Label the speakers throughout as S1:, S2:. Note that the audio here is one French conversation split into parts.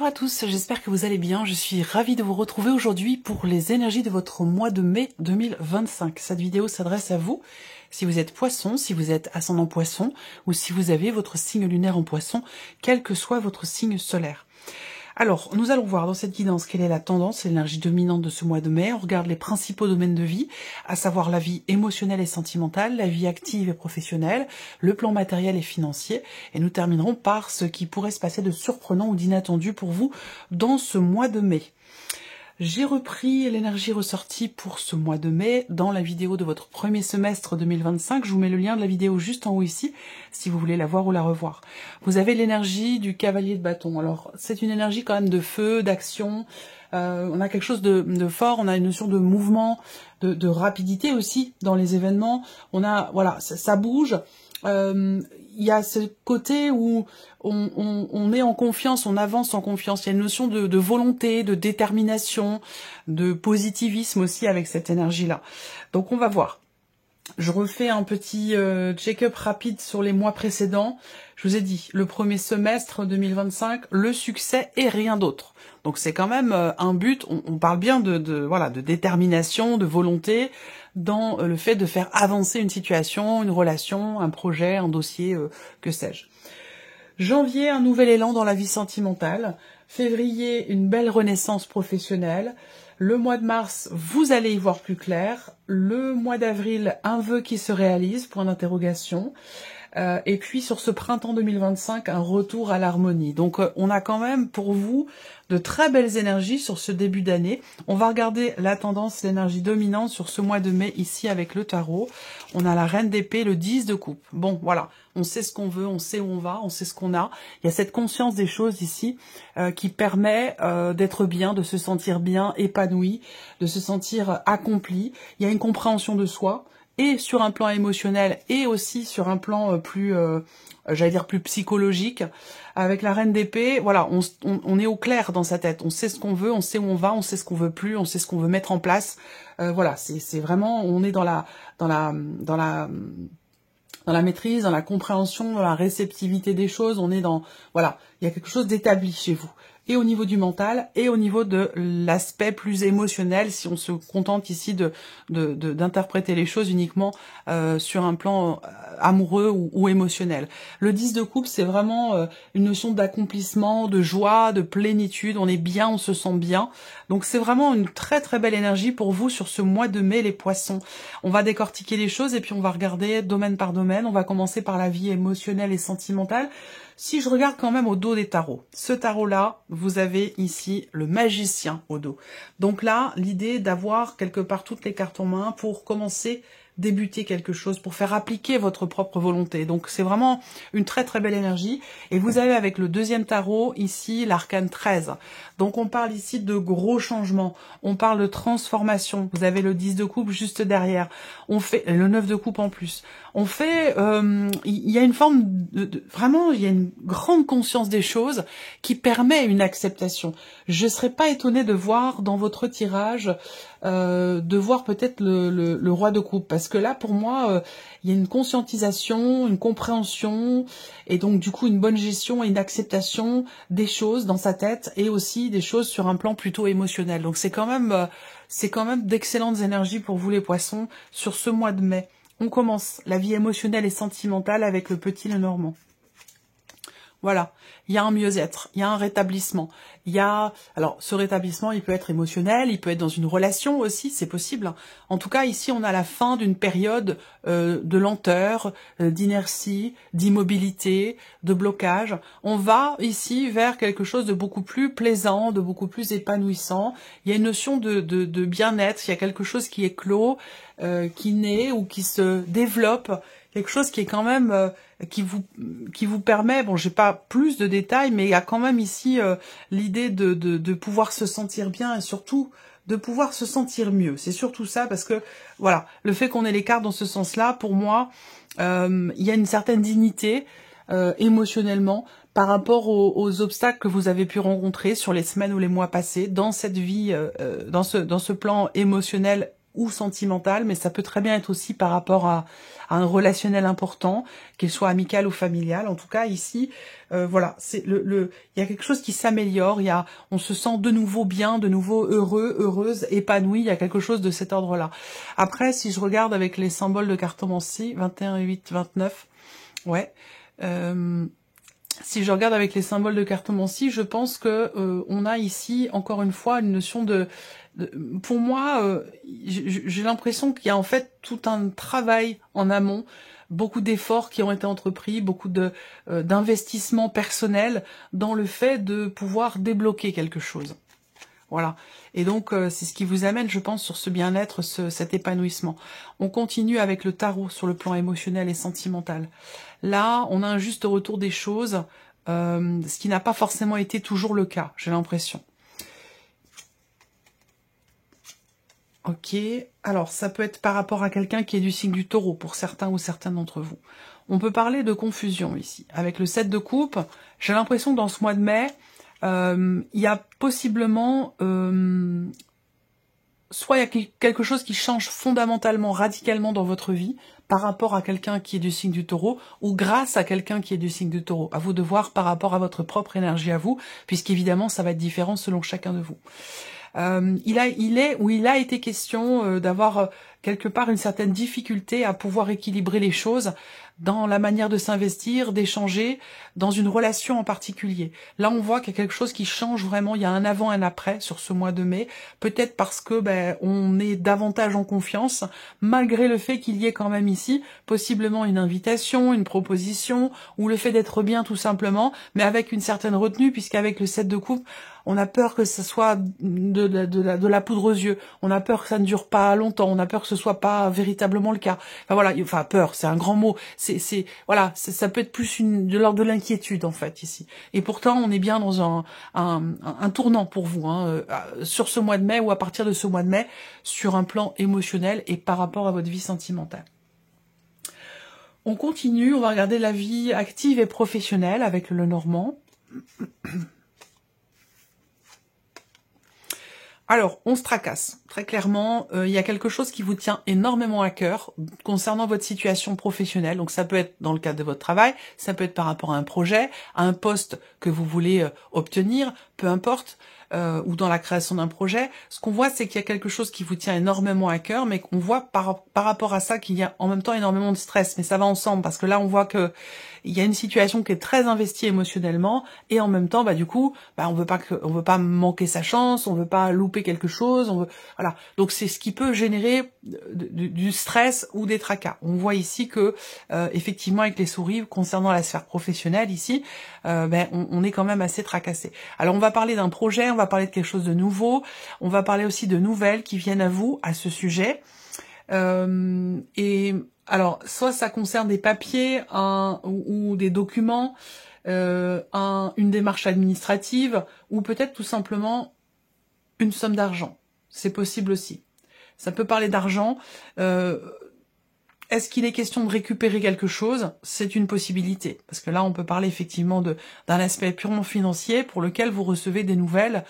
S1: Bonjour à tous, j'espère que vous allez bien. Je suis ravie de vous retrouver aujourd'hui pour les énergies de votre mois de mai 2025. Cette vidéo s'adresse à vous, si vous êtes poisson, si vous êtes ascendant poisson, ou si vous avez votre signe lunaire en poisson, quel que soit votre signe solaire. Alors, nous allons voir dans cette guidance quelle est la tendance, l'énergie dominante de ce mois de mai. On regarde les principaux domaines de vie, à savoir la vie émotionnelle et sentimentale, la vie active et professionnelle, le plan matériel et financier. Et nous terminerons par ce qui pourrait se passer de surprenant ou d'inattendu pour vous dans ce mois de mai. J'ai repris l'énergie ressortie pour ce mois de mai dans la vidéo de votre premier semestre 2025. Je vous mets le lien de la vidéo juste en haut ici, si vous voulez la voir ou la revoir. Vous avez l'énergie du cavalier de bâton. Alors, c'est une énergie quand même de feu, d'action. On a quelque chose de fort, on a une notion de mouvement, de rapidité aussi dans les événements. On a, voilà, ça bouge. Il y a ce côté où on est en confiance, on avance en confiance. Il y a une notion de volonté, de détermination, de positivisme aussi avec cette énergie-là. Donc on va voir. Je refais un petit check-up rapide sur les mois précédents. Je vous ai dit, le premier semestre 2025, le succès et rien d'autre. Donc c'est quand même un but, on parle bien de détermination, de volonté, dans le fait de faire avancer une situation, une relation, un projet, un dossier, que sais-je. Janvier, un nouvel élan dans la vie sentimentale. Février, une belle renaissance professionnelle. Le mois de mars, vous allez y voir plus clair. Le mois d'avril, un vœu qui se réalise, point d'interrogation. Et puis sur ce printemps 2025, un retour à l'harmonie. Donc on a quand même pour vous de très belles énergies sur ce début d'année. On va regarder la tendance, l'énergie dominante sur ce mois de mai ici avec le tarot. On a la reine d'épée, le 10 de coupe. Bon, voilà, on sait ce qu'on veut, on sait où on va, on sait ce qu'on a. Il y a cette conscience des choses ici qui permet d'être bien, de se sentir bien, épanoui, de se sentir accompli. Il y a une compréhension de soi. Et sur un plan émotionnel et aussi sur un plan plus, j'allais dire plus psychologique. Avec la reine d'épée, voilà, on est au clair dans sa tête. On sait ce qu'on veut, on sait où on va, on sait ce qu'on veut plus, on sait ce qu'on veut mettre en place. Voilà, c'est vraiment, on est dans la maîtrise, dans la compréhension, dans la réceptivité des choses. On est dans, voilà, il y a quelque chose d'établi chez vous. Et au niveau du mental, et au niveau de l'aspect plus émotionnel, si on se contente ici d'interpréter les choses uniquement sur un plan amoureux ou émotionnel. Le 10 de coupe, c'est vraiment une notion d'accomplissement, de joie, de plénitude. On est bien, on se sent bien. Donc c'est vraiment une très très belle énergie pour vous sur ce mois de mai, les poissons. On va décortiquer les choses et puis on va regarder domaine par domaine. On va commencer par la vie émotionnelle et sentimentale. Si je regarde quand même au dos des tarots, ce tarot-là, vous avez ici le magicien au dos. Donc là, l'idée d'avoir quelque part toutes les cartes en main pour commencer, débuter quelque chose, pour faire appliquer votre propre volonté. Donc c'est vraiment une très très belle énergie. Et vous avez avec le deuxième tarot, ici, l'arcane 13. Donc on parle ici de gros changements, on parle de transformation. Vous avez le 10 de coupe juste derrière. On fait le 9 de coupe en plus. On fait, il y a une forme vraiment, il y a une grande conscience des choses qui permet une acceptation. Je ne serais pas étonnée de voir dans votre tirage, de voir peut-être le roi de coupe, parce que là, pour moi, il y a une conscientisation, une compréhension, et donc du coup une bonne gestion et une acceptation des choses dans sa tête, et aussi des choses sur un plan plutôt émotionnel. Donc c'est quand même d'excellentes énergies pour vous les poissons sur ce mois de mai. On commence la vie émotionnelle et sentimentale avec le petit Lenormand. Voilà, il y a un mieux-être, il y a un rétablissement. Alors ce rétablissement, il peut être émotionnel, il peut être dans une relation aussi, c'est possible. En tout cas, ici, on a la fin d'une période de lenteur, d'inertie, d'immobilité, de blocage. On va ici vers quelque chose de beaucoup plus plaisant, de beaucoup plus épanouissant. Il y a une notion de bien-être, il y a quelque chose qui est clos, qui naît ou qui se développe, quelque chose qui est quand même qui vous permet, bon, j'ai pas plus de détails, mais il y a quand même ici l'idée de pouvoir se sentir bien et surtout de pouvoir se sentir mieux. C'est surtout ça, parce que voilà, le fait qu'on ait les cartes dans ce sens-là, pour moi, il y a une certaine dignité émotionnellement par rapport aux obstacles que vous avez pu rencontrer sur les semaines ou les mois passés dans cette vie, dans ce plan émotionnel ou sentimental, mais ça peut très bien être aussi par rapport à un relationnel important, qu'il soit amical ou familial. En tout cas, ici, voilà, c'est il y a quelque chose qui s'améliore, on se sent de nouveau bien, de nouveau heureux, heureuse, épanoui, il y a quelque chose de cet ordre-là. Après, si je regarde avec les symboles de cartomancie, 21, 8, 29, ouais, si je regarde avec les symboles de cartomancie, je pense que on a ici encore une fois une notion pour moi, j'ai l'impression qu'il y a en fait tout un travail en amont, beaucoup d'efforts qui ont été entrepris, beaucoup d'investissements personnels dans le fait de pouvoir débloquer quelque chose. Voilà. Et donc, c'est ce qui vous amène, je pense, sur ce bien-être, cet épanouissement. On continue avec le tarot sur le plan émotionnel et sentimental. Là, on a un juste retour des choses, ce qui n'a pas forcément été toujours le cas, j'ai l'impression. Ok. Alors, ça peut être par rapport à quelqu'un qui est du signe du taureau, pour certains ou certaines d'entre vous. On peut parler de confusion ici. Avec le 7 de coupe, j'ai l'impression que dans ce mois de mai, il y a possiblement soit il y a quelque chose qui change fondamentalement, radicalement dans votre vie par rapport à quelqu'un qui est du signe du taureau ou grâce à quelqu'un qui est du signe du taureau. À vous de voir par rapport à votre propre énergie à vous, puisqu'évidemment ça va être différent selon chacun de vous. Il a été question d'avoir quelque part une certaine difficulté à pouvoir équilibrer les choses dans la manière de s'investir, d'échanger, dans une relation en particulier. Là, on voit qu'il y a quelque chose qui change vraiment, il y a un avant et un après sur ce mois de mai, peut-être parce que on est davantage en confiance, malgré le fait qu'il y ait quand même ici possiblement une invitation, une proposition, ou le fait d'être bien tout simplement, mais avec une certaine retenue, puisqu'avec le 7 de coupe, on a peur que ça soit de la poudre aux yeux, on a peur que ça ne dure pas longtemps, on a peur que ce soit pas véritablement le cas. Enfin voilà, peur, c'est un grand mot. Voilà, ça peut être plus de l'ordre de l'inquiétude en fait ici. Et pourtant, on est bien dans un tournant pour vous, sur ce mois de mai ou à partir de ce mois de mai, sur un plan émotionnel et par rapport à votre vie sentimentale. On continue, on va regarder la vie active et professionnelle avec le Normand. Alors, on se tracasse. Très clairement, il y a quelque chose qui vous tient énormément à cœur concernant votre situation professionnelle. Donc, ça peut être dans le cadre de votre travail, ça peut être par rapport à un projet, à un poste que vous voulez obtenir, peu importe, ou dans la création d'un projet. Ce qu'on voit, c'est qu'il y a quelque chose qui vous tient énormément à cœur, mais qu'on voit par rapport à ça qu'il y a en même temps énormément de stress. Mais ça va ensemble, parce que là, on voit que il y a une situation qui est très investie émotionnellement, et en même temps, du coup, on veut pas manquer sa chance, on veut pas louper quelque chose, voilà. Donc c'est ce qui peut générer du stress ou des tracas. On voit ici que effectivement avec les souris concernant la sphère professionnelle ici, on est quand même assez tracassé. Alors on va parler d'un projet, on va parler de quelque chose de nouveau, on va parler aussi de nouvelles qui viennent à vous à ce sujet. Et alors soit ça concerne des papiers ou des documents, une démarche administrative ou peut-être tout simplement une somme d'argent. C'est possible aussi. Ça peut parler d'argent. Est-ce qu'il est question de récupérer quelque chose? C'est une possibilité. Parce que là, on peut parler effectivement d'un aspect purement financier pour lequel vous recevez des nouvelles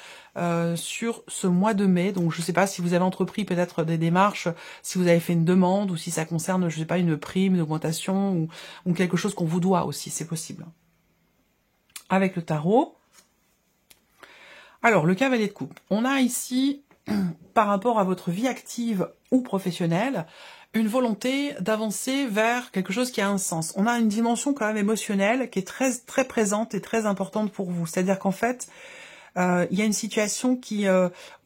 S1: sur ce mois de mai. Donc, je ne sais pas si vous avez entrepris peut-être des démarches, si vous avez fait une demande ou si ça concerne, je ne sais pas, une prime, une augmentation ou quelque chose qu'on vous doit aussi. C'est possible. Avec le tarot. Alors, le cavalier de coupe. On a ici, par rapport à votre vie active ou professionnelle, une volonté d'avancer vers quelque chose qui a un sens. On a une dimension quand même émotionnelle qui est très, très présente et très importante pour vous. C'est-à-dire qu'en fait, il y a une situation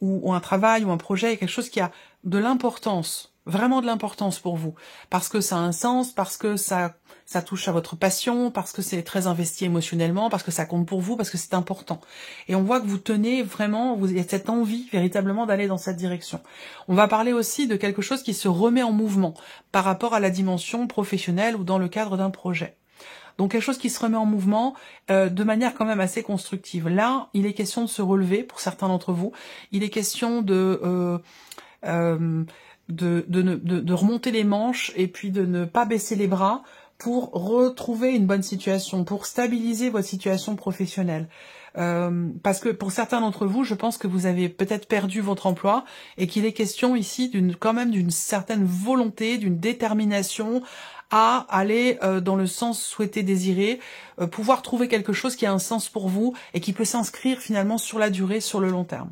S1: ou un travail ou un projet, quelque chose qui a de l'importance, vraiment de l'importance pour vous. Parce que ça a un sens, parce que ça touche à votre passion, parce que c'est très investi émotionnellement, parce que ça compte pour vous, parce que c'est important. Et on voit que vous tenez vraiment, il y a cette envie véritablement d'aller dans cette direction. On va parler aussi de quelque chose qui se remet en mouvement par rapport à la dimension professionnelle ou dans le cadre d'un projet. Donc quelque chose qui se remet en mouvement de manière quand même assez constructive. Là, il est question de se relever pour certains d'entre vous. Il est question de remonter les manches et puis de ne pas baisser les bras pour retrouver une bonne situation, pour stabiliser votre situation professionnelle. Parce que pour certains d'entre vous, je pense que vous avez peut-être perdu votre emploi et qu'il est question ici quand même d'une certaine volonté, d'une détermination à aller dans le sens souhaité, désiré, pouvoir trouver quelque chose qui a un sens pour vous et qui peut s'inscrire finalement sur la durée, sur le long terme.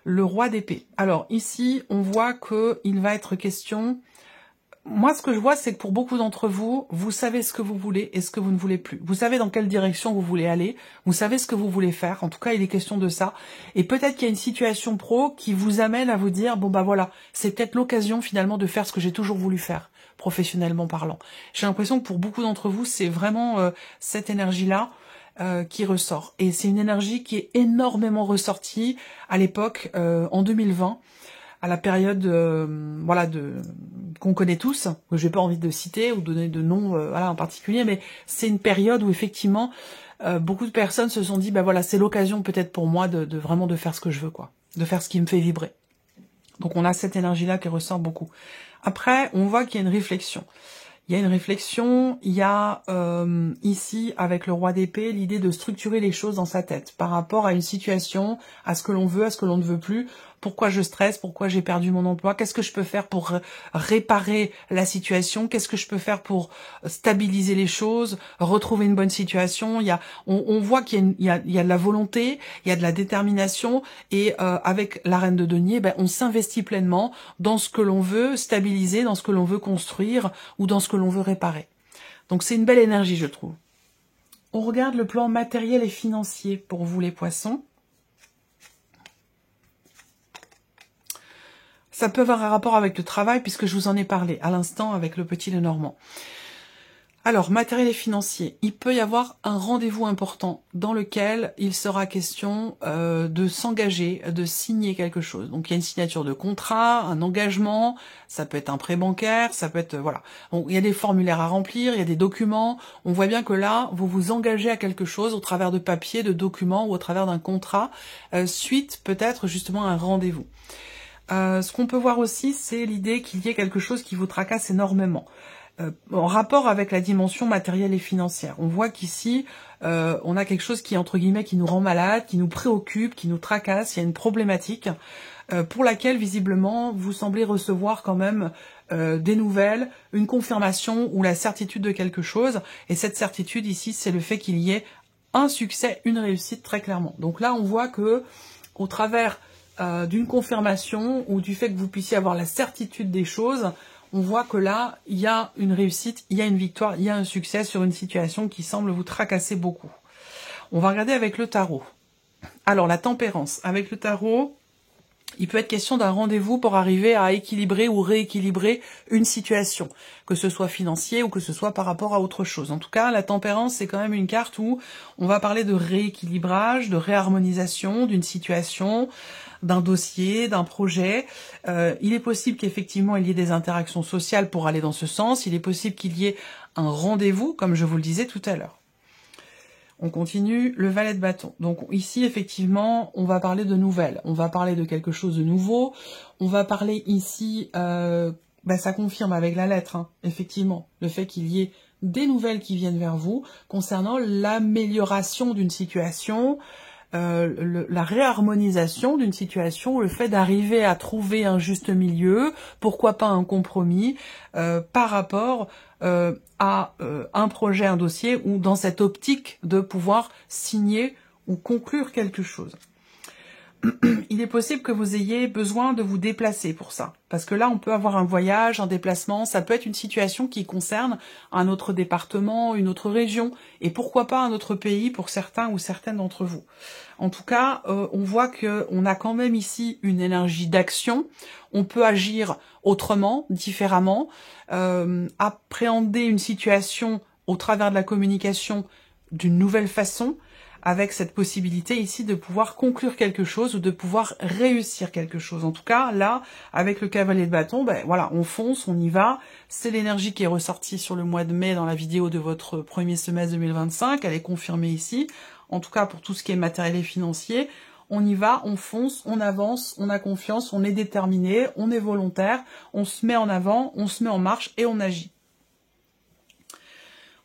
S1: Le roi d'épée. Alors ici, on voit qu'il va être question... Moi, ce que je vois, c'est que pour beaucoup d'entre vous, vous savez ce que vous voulez et ce que vous ne voulez plus. Vous savez dans quelle direction vous voulez aller, vous savez ce que vous voulez faire. En tout cas, il est question de ça. Et peut-être qu'il y a une situation pro qui vous amène à vous dire, bon bah voilà, c'est peut-être l'occasion finalement de faire ce que j'ai toujours voulu faire, professionnellement parlant. J'ai l'impression que pour beaucoup d'entre vous, c'est vraiment cette énergie-là qui ressort. Et c'est une énergie qui est énormément ressortie à l'époque, en 2020, à la période voilà qu'on connaît tous, que j'ai pas envie de citer ou donner de nom voilà en particulier, mais c'est une période où effectivement beaucoup de personnes se sont dit bah voilà, c'est l'occasion peut-être pour moi de vraiment de faire ce que je veux, quoi, de faire ce qui me fait vibrer. Donc on a cette énergie là qui ressort beaucoup. Après, on voit qu'il y a une réflexion. Il y a une réflexion, il y a ici, avec le roi d'épée, l'idée de structurer les choses dans sa tête par rapport à une situation, à ce que l'on veut, à ce que l'on ne veut plus. Pourquoi je stresse, pourquoi j'ai perdu mon emploi, qu'est-ce que je peux faire pour réparer la situation, qu'est-ce que je peux faire pour stabiliser les choses, retrouver une bonne situation. On voit qu'il y a de la volonté, il y a de la détermination, et avec la reine de denier, ben, on s'investit pleinement dans ce que l'on veut stabiliser, dans ce que l'on veut construire ou dans ce que l'on veut réparer. Donc c'est une belle énergie, je trouve. On regarde le plan matériel et financier pour vous les poissons. Ça peut avoir un rapport avec le travail puisque je vous en ai parlé à l'instant avec le petit Lenormand. Alors, matériel et financier, il peut y avoir un rendez-vous important dans lequel il sera question de s'engager, de signer quelque chose. Donc, il y a une signature de contrat, un engagement, ça peut être un prêt bancaire, ça peut être... voilà. Donc, il y a des formulaires à remplir, il y a des documents. On voit bien que là, vous vous engagez à quelque chose au travers de papiers, de documents ou au travers d'un contrat, suite peut-être justement à un rendez-vous. Ce qu'on peut voir aussi, c'est l'idée qu'il y ait quelque chose qui vous tracasse énormément. En rapport avec la dimension matérielle et financière. On voit qu'ici, on a quelque chose qui, entre guillemets, qui nous rend malade, qui nous préoccupe, qui nous tracasse. Il y a une problématique pour laquelle, visiblement, vous semblez recevoir quand même des nouvelles, une confirmation ou la certitude de quelque chose. Et cette certitude, ici, c'est le fait qu'il y ait un succès, une réussite, très clairement. Donc là, on voit que, au travers d'une confirmation ou du fait que vous puissiez avoir la certitude des choses, on voit que là, il y a une réussite, il y a une victoire, il y a un succès sur une situation qui semble vous tracasser beaucoup. On va regarder avec le tarot. Alors, la tempérance. Avec le tarot, il peut être question d'un rendez-vous pour arriver à équilibrer ou rééquilibrer une situation, que ce soit financier ou que ce soit par rapport à autre chose. En tout cas, la tempérance, c'est quand même une carte où on va parler de rééquilibrage, de réharmonisation d'une situation, d'un dossier, d'un projet. Il est possible qu'effectivement il y ait des interactions sociales pour aller dans ce sens. Il est possible qu'il y ait un rendez-vous, comme je vous le disais tout à l'heure. On continue, le valet de bâton. Donc ici, effectivement, on va parler de nouvelles. On va parler de quelque chose de nouveau. On va parler ici, ça confirme avec la lettre, hein, effectivement, le fait qu'il y ait des nouvelles qui viennent vers vous concernant l'amélioration d'une situation, la réharmonisation d'une situation, le fait d'arriver à trouver un juste milieu, pourquoi pas un compromis, par rapport à un projet, un dossier, ou dans cette optique de pouvoir signer ou conclure quelque chose. Il est possible que vous ayez besoin de vous déplacer pour ça. Parce que là, on peut avoir un voyage, un déplacement, ça peut être une situation qui concerne un autre département, une autre région, et pourquoi pas un autre pays pour certains ou certaines d'entre vous. En tout cas, on voit qu'on a quand même ici une énergie d'action. On peut agir autrement, différemment, appréhender une situation au travers de la communication d'une nouvelle façon, avec cette possibilité ici de pouvoir conclure quelque chose ou de pouvoir réussir quelque chose. En tout cas, là, avec le cavalier de bâton, ben voilà, on fonce, on y va. C'est l'énergie qui est ressortie sur le mois de mai dans la vidéo de votre premier semestre 2025. Elle est confirmée ici. En tout cas, pour tout ce qui est matériel et financier, on y va, on fonce, on avance, on a confiance, on est déterminé, on est volontaire, on se met en avant, on se met en marche et on agit.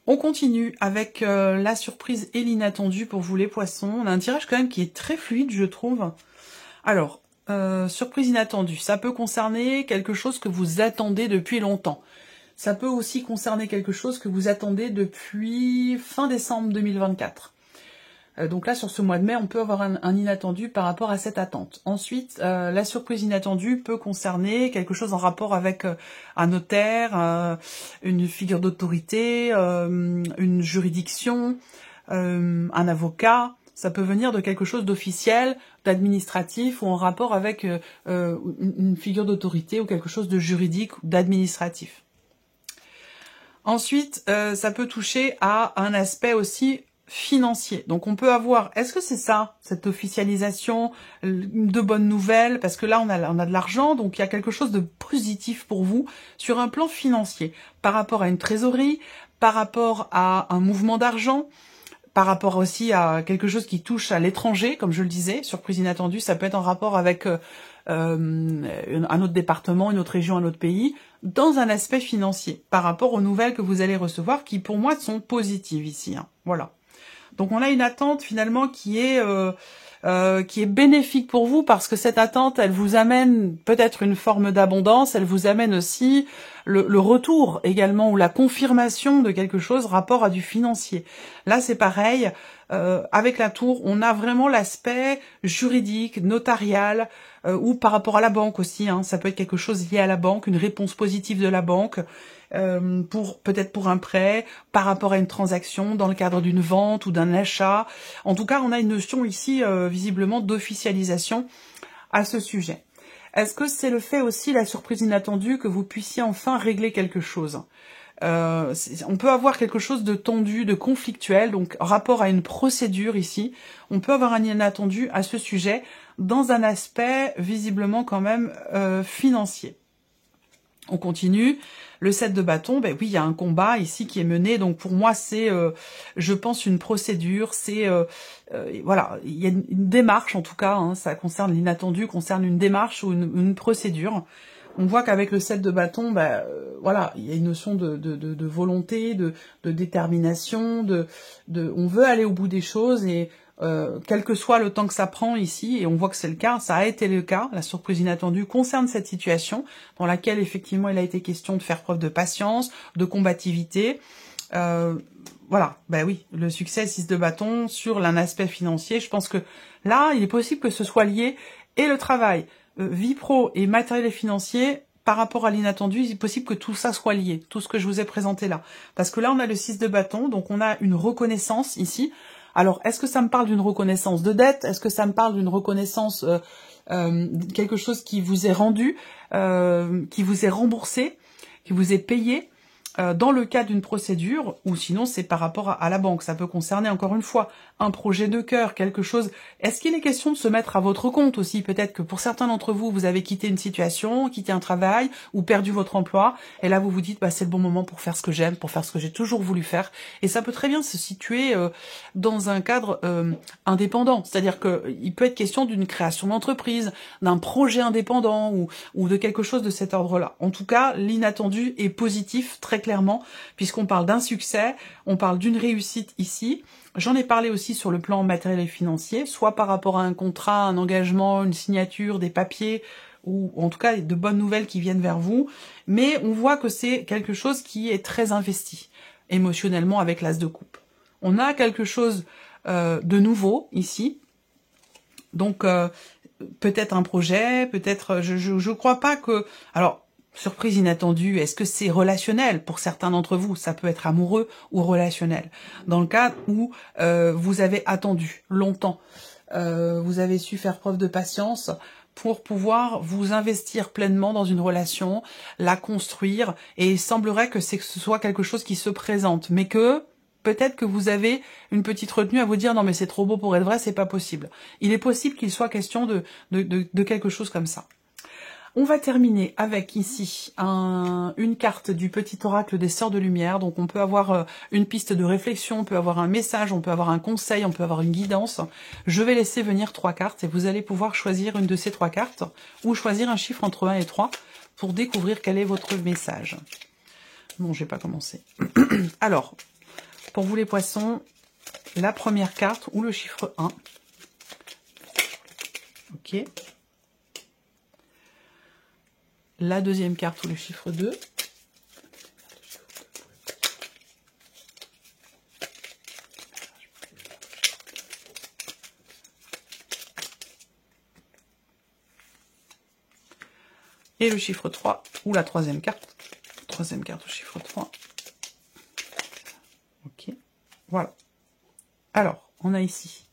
S1: On continue avec la surprise et l'inattendu pour vous les poissons. On a un tirage quand même qui est très fluide, je trouve. Alors, surprise inattendue, ça peut concerner quelque chose que vous attendez depuis longtemps. Ça peut aussi concerner quelque chose que vous attendez depuis fin décembre 2024. Donc là, sur ce mois de mai, on peut avoir un inattendu par rapport à cette attente. Ensuite, la surprise inattendue peut concerner quelque chose en rapport avec un notaire, une figure d'autorité, une juridiction, un avocat. Ça peut venir de quelque chose d'officiel, d'administratif, ou en rapport avec une figure d'autorité ou quelque chose de juridique ou d'administratif. Ensuite, ça peut toucher à un aspect aussi financier. Donc on peut avoir, est-ce que c'est ça, cette officialisation, de bonnes nouvelles, parce que là on a de l'argent, donc il y a quelque chose de positif pour vous sur un plan financier, par rapport à une trésorerie, par rapport à un mouvement d'argent, par rapport aussi à quelque chose qui touche à l'étranger, comme je le disais, surprise inattendue, ça peut être en rapport avec un autre département, une autre région, un autre pays, dans un aspect financier, par rapport aux nouvelles que vous allez recevoir, qui pour moi sont positives ici. Hein. Voilà. Donc on a une attente finalement qui est bénéfique pour vous, parce que cette attente, elle vous amène peut-être une forme d'abondance, elle vous amène aussi le retour également, ou la confirmation de quelque chose rapport à du financier. Là c'est pareil, avec la tour, on a vraiment l'aspect juridique, notarial, ou par rapport à la banque aussi, hein, ça peut être quelque chose lié à la banque, une réponse positive de la banque, peut-être pour un prêt, par rapport à une transaction, dans le cadre d'une vente ou d'un achat. En tout cas, on a une notion ici, visiblement, d'officialisation à ce sujet. Est-ce que c'est le fait aussi, la surprise inattendue, que vous puissiez enfin régler quelque chose ? On peut avoir quelque chose de tendu, de conflictuel, donc rapport à une procédure ici. On peut avoir un inattendu à ce sujet, dans un aspect visiblement quand même financier. On continue. Le 7 de bâton, ben oui, il y a un combat ici qui est mené. Donc pour moi, c'est, je pense, une procédure. C'est, voilà, il y a une démarche en tout cas. Hein, ça concerne l'inattendu, concerne une démarche ou une procédure. On voit qu'avec le 7 de bâton, ben, voilà, il y a une notion de volonté, de détermination. On veut aller au bout des choses et quel que soit le temps que ça prend ici, et on voit que c'est le cas, ça a été le cas, la surprise inattendue concerne cette situation, dans laquelle effectivement il a été question de faire preuve de patience, de combativité, voilà, ben oui, le succès 6 de bâton sur un aspect financier, je pense que là, il est possible que ce soit lié, et le travail, vie pro et matériel et financier, par rapport à l'inattendu, il est possible que tout ça soit lié, tout ce que je vous ai présenté là, parce que là on a le 6 de bâton, donc on a une reconnaissance ici. Alors, est-ce que ça me parle d'une reconnaissance de dette? Est-ce que ça me parle d'une reconnaissance, quelque chose qui vous est rendu, qui vous est remboursé, qui vous est payé dans le cas d'une procédure, ou sinon c'est par rapport à la banque. Ça peut concerner, encore une fois, un projet de cœur, quelque chose. Est-ce qu'il est question de se mettre à votre compte aussi? Peut-être que pour certains d'entre vous, vous avez quitté une situation, quitté un travail, ou perdu votre emploi, et là vous vous dites, bah, c'est le bon moment pour faire ce que j'aime, pour faire ce que j'ai toujours voulu faire. Et ça peut très bien se situer dans un cadre indépendant. C'est-à-dire qu'il peut être question d'une création d'entreprise, d'un projet indépendant, ou de quelque chose de cet ordre-là. En tout cas, l'inattendu est positif, très clairement, puisqu'on parle d'un succès, on parle d'une réussite ici. J'en ai parlé aussi sur le plan matériel et financier, soit par rapport à un contrat, un engagement, une signature, des papiers, ou en tout cas de bonnes nouvelles qui viennent vers vous, mais on voit que c'est quelque chose qui est très investi émotionnellement avec l'as de coupe. On a quelque chose de nouveau ici, donc peut-être un projet, peut-être, je crois pas que... Alors, surprise inattendue, est-ce que c'est relationnel? Pour certains d'entre vous, ça peut être amoureux ou relationnel. Dans le cas où vous avez attendu longtemps, vous avez su faire preuve de patience pour pouvoir vous investir pleinement dans une relation, la construire, et il semblerait que ce soit quelque chose qui se présente, mais que peut-être que vous avez une petite retenue à vous dire « Non, mais c'est trop beau pour être vrai, c'est pas possible ». Il est possible qu'il soit question de quelque chose comme ça. On va terminer avec ici une carte du petit oracle des Sœurs de Lumière. Donc on peut avoir une piste de réflexion, on peut avoir un message, on peut avoir un conseil, on peut avoir une guidance. Je vais laisser venir 3 cartes et vous allez pouvoir choisir une de ces 3 cartes ou choisir un chiffre entre 1 et 3 pour découvrir quel est votre message. Bon, j'ai pas commencé. Alors, pour vous les poissons, la première carte ou le chiffre 1. Ok. La deuxième carte ou le chiffre 2. Et le chiffre 3 ou la troisième carte. Troisième carte au chiffre 3. Ok. Voilà. Alors, on a ici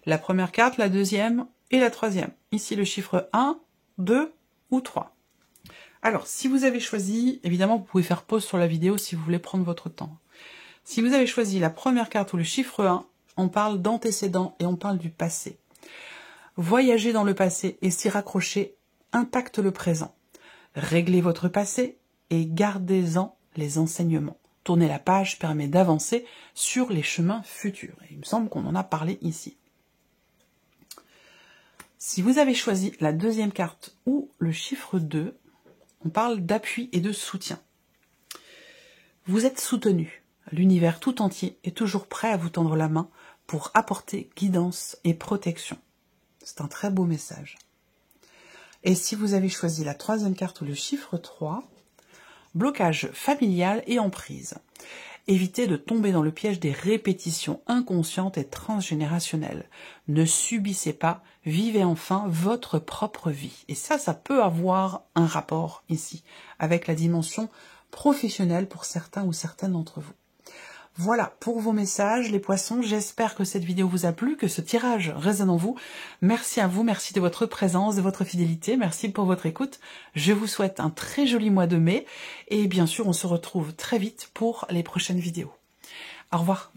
S1: la première carte, la deuxième et la troisième. Ici, le chiffre 1, 2 ou 3. Alors, si vous avez choisi, évidemment, vous pouvez faire pause sur la vidéo si vous voulez prendre votre temps. Si vous avez choisi la première carte ou le chiffre 1, on parle d'antécédents et on parle du passé. Voyager dans le passé et s'y raccrocher impacte le présent. Réglez votre passé et gardez-en les enseignements. Tourner la page permet d'avancer sur les chemins futurs. Et il me semble qu'on en a parlé ici. Si vous avez choisi la deuxième carte ou le chiffre 2, on parle d'appui et de soutien. Vous êtes soutenu. L'univers tout entier est toujours prêt à vous tendre la main pour apporter guidance et protection. C'est un très beau message. Et si vous avez choisi la troisième carte ou le chiffre 3, blocage familial et emprise. Évitez de tomber dans le piège des répétitions inconscientes et transgénérationnelles. Ne subissez pas, vivez enfin votre propre vie. Et ça peut avoir un rapport ici avec la dimension professionnelle pour certains ou certaines d'entre vous. Voilà pour vos messages, les poissons. J'espère que cette vidéo vous a plu, que ce tirage résonne en vous. Merci à vous, merci de votre présence, de votre fidélité, merci pour votre écoute. Je vous souhaite un très joli mois de mai et bien sûr, on se retrouve très vite pour les prochaines vidéos. Au revoir.